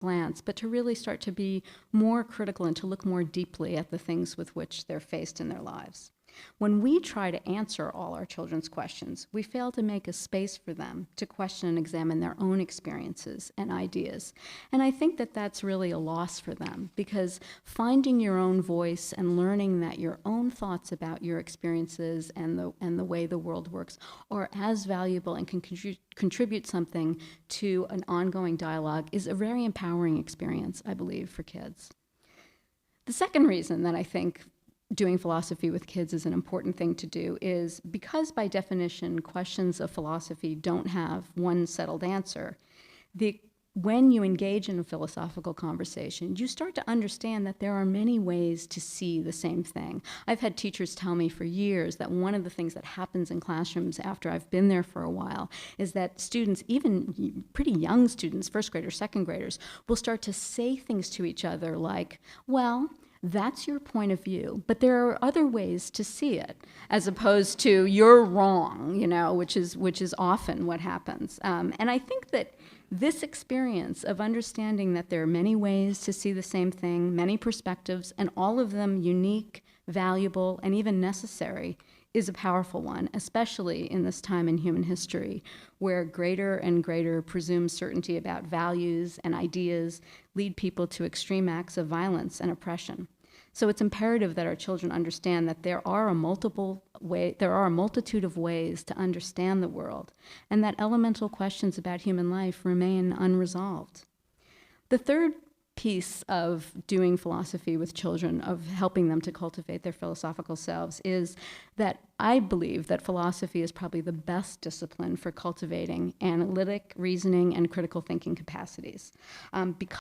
glance, but to really start to be more critical and to look more deeply at the things with which they're faced in their lives. When we try to answer all our children's questions, we fail to make a space for them to question and examine their own experiences and ideas. And I think that that's really a loss for them, because finding your own voice and learning that your own thoughts about your experiences and the way the world works are as valuable and can contribute something to an ongoing dialogue is a very empowering experience, I believe, for kids. The second reason that I think doing philosophy with kids is an important thing to do is because, by definition, questions of philosophy don't have one settled answer. When you engage in a philosophical conversation, you start to understand that there are many ways to see the same thing. I've had teachers tell me for years that one of the things that happens in classrooms after I've been there for a while is that students, even pretty young students, first graders, second graders, will start to say things to each other like, well, that's your point of view, but there are other ways to see it, as opposed to you're wrong, which is often what happens. And I think that this experience of understanding that there are many ways to see the same thing, many perspectives, and all of them unique, valuable, and even necessary, is a powerful one, especially in this time in human history, where greater and greater presumed certainty about values and ideas lead people to extreme acts of violence and oppression. So it's imperative that our children understand that there are a multitude of ways to understand the world, and that elemental questions about human life remain unresolved. The third piece of doing philosophy with children, of helping them to cultivate their philosophical selves, is that I believe that philosophy is probably the best discipline for cultivating analytic, reasoning, and critical thinking capacities. Because